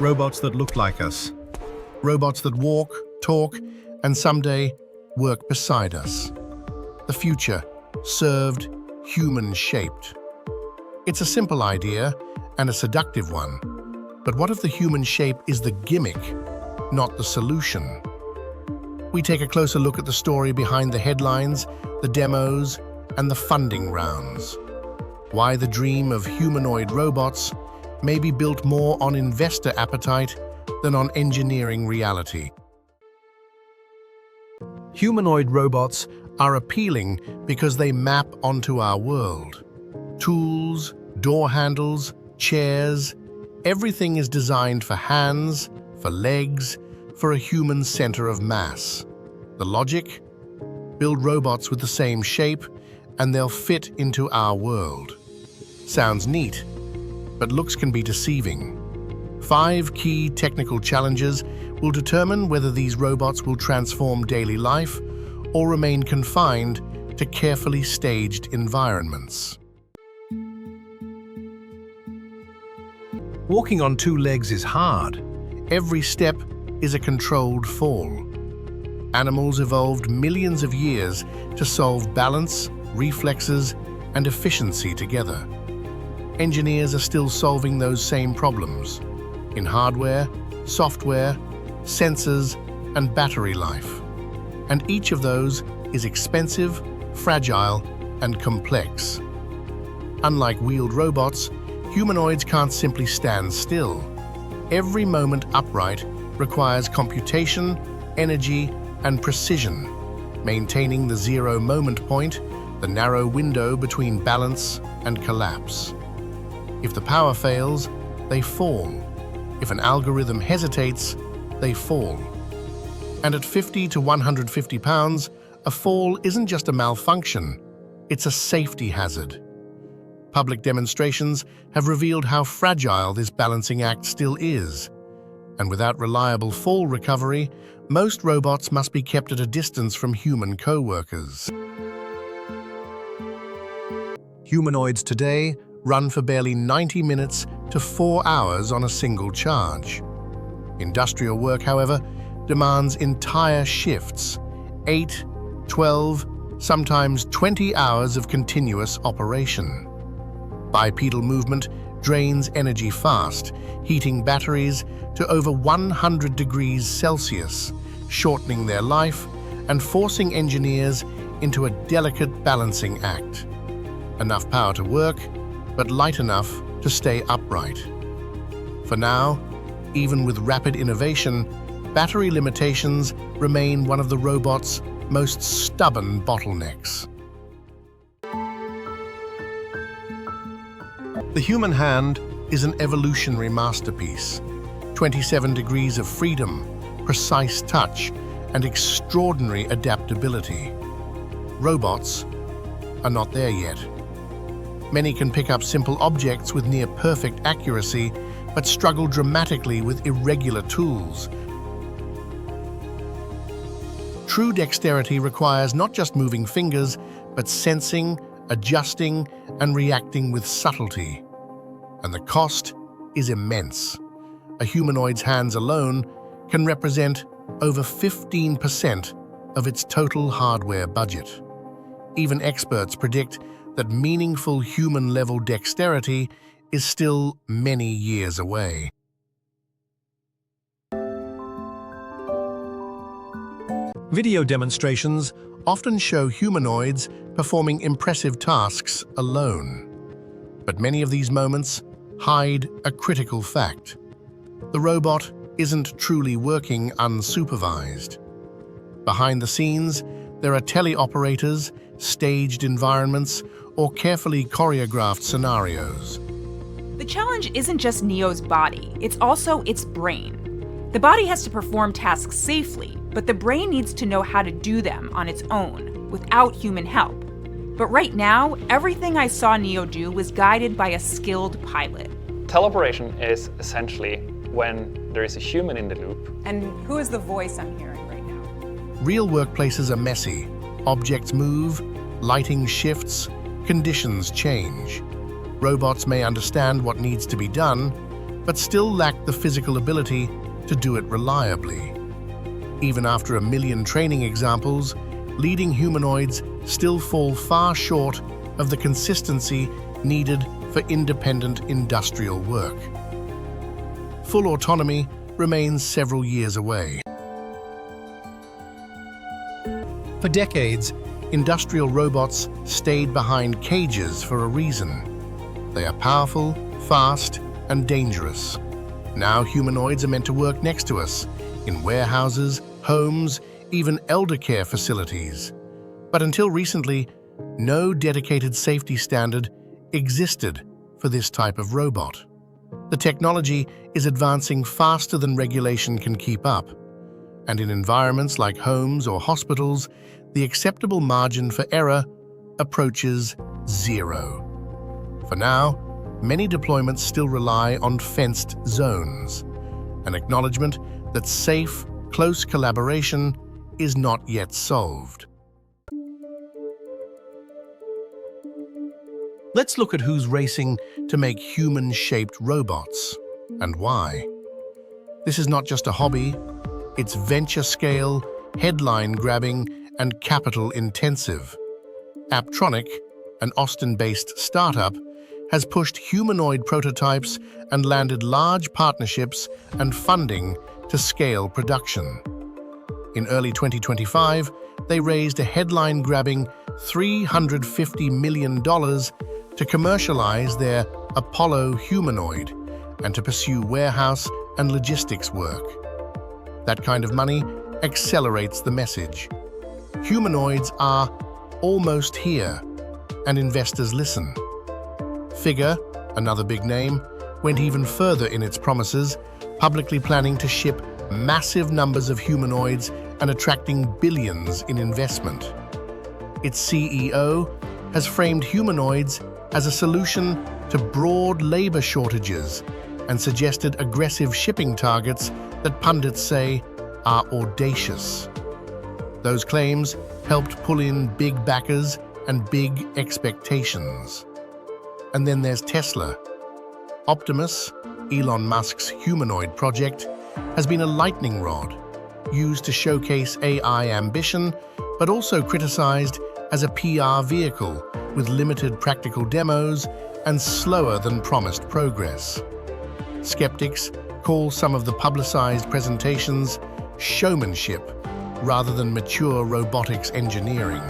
Robots that look like us. Robots that walk, talk, and someday work beside us. The future, served, human-shaped. It's a simple idea and a seductive one. But what if the human shape is the gimmick, not the solution? We take a closer look at the story behind the headlines, the demos, and the funding rounds. Why the dream of humanoid robots may be built more on investor appetite than on engineering reality. Humanoid robots are appealing because they map onto our world. Tools, door handles, chairs, everything is designed for hands, for legs, for a human center of mass. The logic? Build robots with the same shape, and they'll fit into our world. Sounds neat, but looks can be deceiving. 5 key technical challenges will determine whether these robots will transform daily life or remain confined to carefully staged environments. Walking on 2 legs is hard. Every step is a controlled fall. Animals evolved millions of years to solve balance, reflexes, and efficiency together. Engineers are still solving those same problems in hardware, software, sensors, and battery life. And each of those is expensive, fragile, and complex. Unlike wheeled robots, humanoids can't simply stand still. Every moment upright requires computation, energy, and precision, maintaining the zero moment point, the narrow window between balance and collapse. If the power fails, they fall. If an algorithm hesitates, they fall. And at 50 to 150 pounds, a fall isn't just a malfunction, it's a safety hazard. Public demonstrations have revealed how fragile this balancing act still is. And without reliable fall recovery, most robots must be kept at a distance from human co-workers. Humanoids today run for barely 90 minutes to 4 hours on a single charge. Industrial work, however, demands entire shifts, 8, 12, sometimes 20 hours of continuous operation. Bipedal movement drains energy fast, heating batteries to over 100 degrees Celsius, shortening their life and forcing engineers into a delicate balancing act. Enough power to work, but light enough to stay upright. For now, even with rapid innovation, battery limitations remain one of the robot's most stubborn bottlenecks. The human hand is an evolutionary masterpiece. 27 degrees of freedom, precise touch, and extraordinary adaptability. Robots are not there yet. Many can pick up simple objects with near-perfect accuracy, but struggle dramatically with irregular tools. True dexterity requires not just moving fingers, but sensing, adjusting, and reacting with subtlety. And the cost is immense. A humanoid's hands alone can represent over 15% of its total hardware budget. Even experts predict that meaningful human-level dexterity is still many years away. Video demonstrations often show humanoids performing impressive tasks alone. But many of these moments hide a critical fact. The robot isn't truly working unsupervised. Behind the scenes, there are teleoperators, staged environments, or carefully choreographed scenarios. The challenge isn't just Neo's body, it's also its brain. The body has to perform tasks safely, but the brain needs to know how to do them on its own, without human help. But right now, everything I saw Neo do was guided by a skilled pilot. Teleoperation is essentially when there is a human in the loop. And who is the voice I'm hearing right now? Real workplaces are messy. Objects move, lighting shifts, conditions change. Robots may understand what needs to be done, but still lack the physical ability to do it reliably. Even after 1 million training examples, leading humanoids still fall far short of the consistency needed for independent industrial work. Full autonomy remains several years away. For decades, industrial robots stayed behind cages for a reason. They are powerful, fast, and dangerous. Now humanoids are meant to work next to us, in warehouses, homes, even elder care facilities. But until recently, no dedicated safety standard existed for this type of robot. The technology is advancing faster than regulation can keep up, and in environments like homes or hospitals, the acceptable margin for error approaches 0. For now, many deployments still rely on fenced zones, an acknowledgement that safe, close collaboration is not yet solved. Let's look at who's racing to make human-shaped robots, and why. This is not just a hobby, it's venture-scale, headline-grabbing, and capital-intensive. Apptronic, an Austin-based startup, has pushed humanoid prototypes and landed large partnerships and funding to scale production. In early 2025, they raised a headline-grabbing $350 million to commercialize their Apollo humanoid and to pursue warehouse and logistics work. That kind of money accelerates the message. Humanoids are almost here, and investors listen. Figure, another big name, went even further in its promises, publicly planning to ship massive numbers of humanoids and attracting billions in investment. Its CEO has framed humanoids as a solution to broad labor shortages and suggested aggressive shipping targets that pundits say are audacious. Those claims helped pull in big backers and big expectations. And then there's Tesla. Optimus, Elon Musk's humanoid project, has been a lightning rod, used to showcase AI ambition, but also criticized as a PR vehicle with limited practical demos and slower than promised progress. Skeptics call some of the publicized presentations showmanship rather than mature robotics engineering.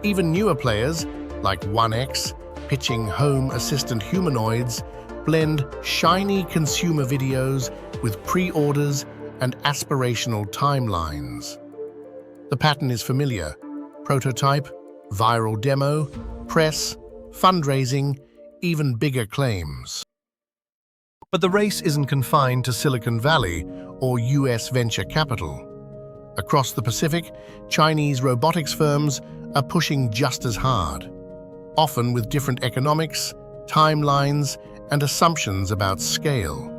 Even newer players, like 1X, pitching home assistant humanoids, blend shiny consumer videos with pre-orders and aspirational timelines. The pattern is familiar: prototype, viral demo, press, fundraising, even bigger claims. But the race isn't confined to Silicon Valley or US venture capital. Across the Pacific, Chinese robotics firms are pushing just as hard, often with different economics, timelines, and assumptions about scale.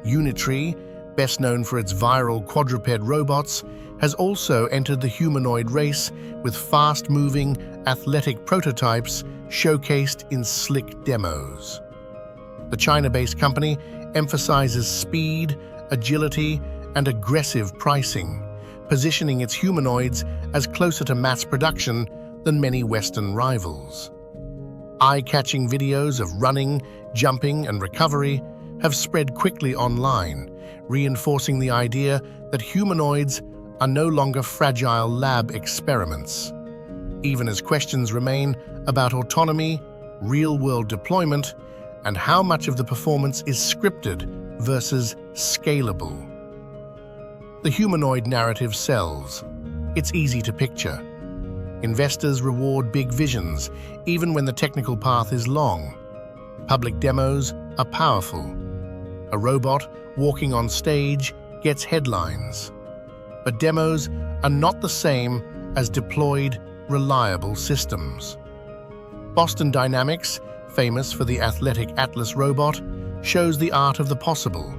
Unitree, best known for its viral quadruped robots, has also entered the humanoid race with fast-moving, athletic prototypes showcased in slick demos. The China-based company emphasizes speed, agility, and aggressive pricing, positioning its humanoids as closer to mass production than many Western rivals. Eye-catching videos of running, jumping, and recovery have spread quickly online, reinforcing the idea that humanoids are no longer fragile lab experiments. Even as questions remain about autonomy, real-world deployment, and how much of the performance is scripted versus scalable. The humanoid narrative sells. It's easy to picture. Investors reward big visions, even when the technical path is long. Public demos are powerful. A robot walking on stage gets headlines. But demos are not the same as deployed, reliable systems. Boston Dynamics, famous for the athletic Atlas robot, shows the art of the possible: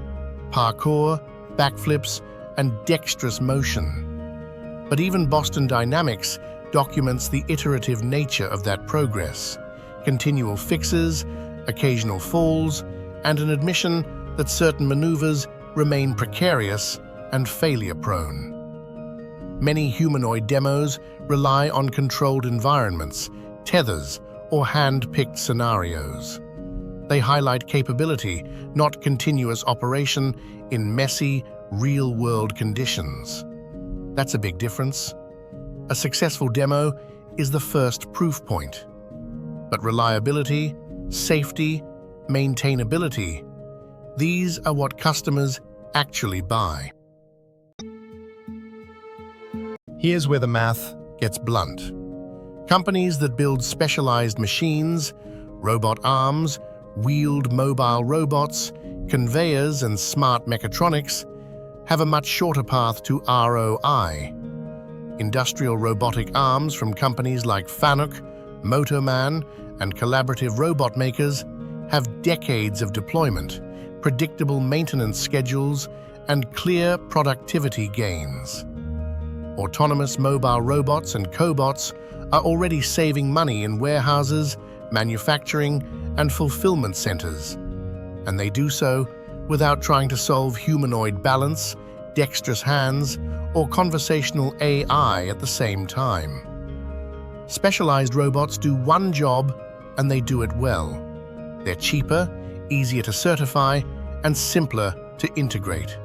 parkour, backflips, and dexterous motion. But even Boston Dynamics documents the iterative nature of that progress: continual fixes, occasional falls, and an admission that certain maneuvers remain precarious and failure-prone. Many humanoid demos rely on controlled environments, tethers, or hand-picked scenarios. They highlight capability, not continuous operation in messy, real-world conditions. That's a big difference. A successful demo is the first proof point. But reliability, safety, maintainability, these are what customers actually buy. Here's where the math gets blunt. Companies that build specialized machines, robot arms, wheeled mobile robots, conveyors, and smart mechatronics have a much shorter path to ROI. Industrial robotic arms from companies like Fanuc, Motorman, and collaborative robot makers have decades of deployment, predictable maintenance schedules, and clear productivity gains. Autonomous mobile robots and cobots are already saving money in warehouses, manufacturing, and fulfillment centers, and they do so without trying to solve humanoid balance, dexterous hands, or conversational AI at the same time. Specialized robots do one job, and they do it well. They're cheaper, easier to certify, and simpler to integrate.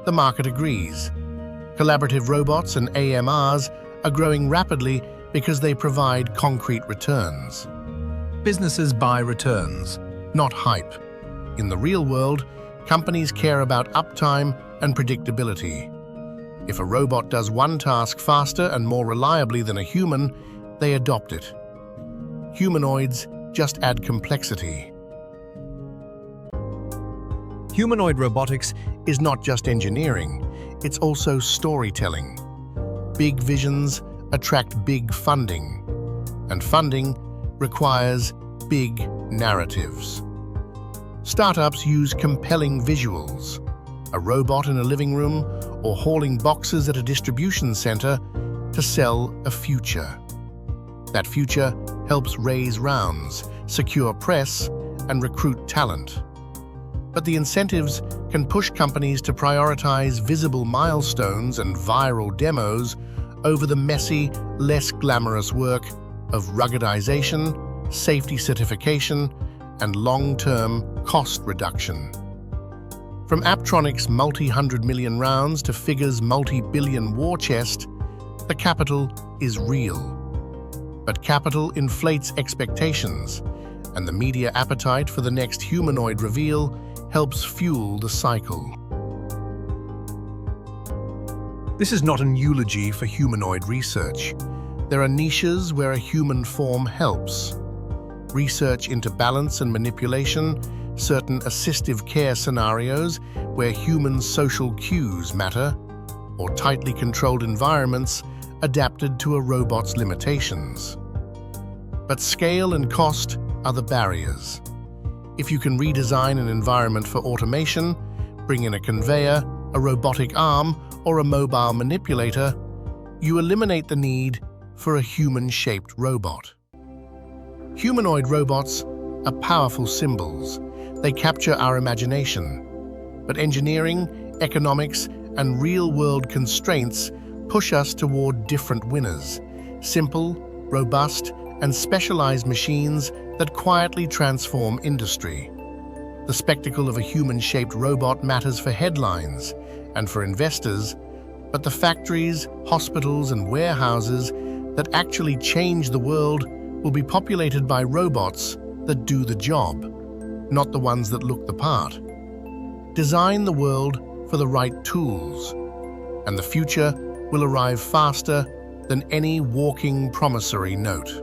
The market agrees. Collaborative robots and AMRs are growing rapidly because they provide concrete returns. Businesses buy returns, not hype. In the real world, companies care about uptime and predictability. If a robot does one task faster and more reliably than a human, they adopt it. Humanoids just add complexity. Humanoid robotics is not just engineering, it's also storytelling. Big visions attract big funding, and funding requires big narratives. Startups use compelling visuals, a robot in a living room or hauling boxes at a distribution center to sell a future. That future helps raise rounds, secure press, and recruit talent. But the incentives can push companies to prioritize visible milestones and viral demos over the messy, less glamorous work of ruggedization, safety certification, and long-term cost reduction. From Apptronic's multi-hundred million rounds to Figure's multi-billion war chest, the capital is real. But capital inflates expectations, and the media appetite for the next humanoid reveal helps fuel the cycle. This is not an eulogy for humanoid research. There are niches where a human form helps. Research into balance and manipulation, certain assistive care scenarios where human social cues matter, or tightly controlled environments adapted to a robot's limitations. But scale and cost are the barriers. If you can redesign an environment for automation, bring in a conveyor, a robotic arm, or a mobile manipulator, you eliminate the need for a human-shaped robot. Humanoid robots are powerful symbols. They capture our imagination. But engineering, economics, and real-world constraints push us toward different winners. Simple, robust, and specialized machines that quietly transform industry. The spectacle of a human-shaped robot matters for headlines and for investors, but the factories, hospitals, and warehouses that actually change the world will be populated by robots that do the job, not the ones that look the part. Design the world for the right tools, and the future will arrive faster than any walking promissory note.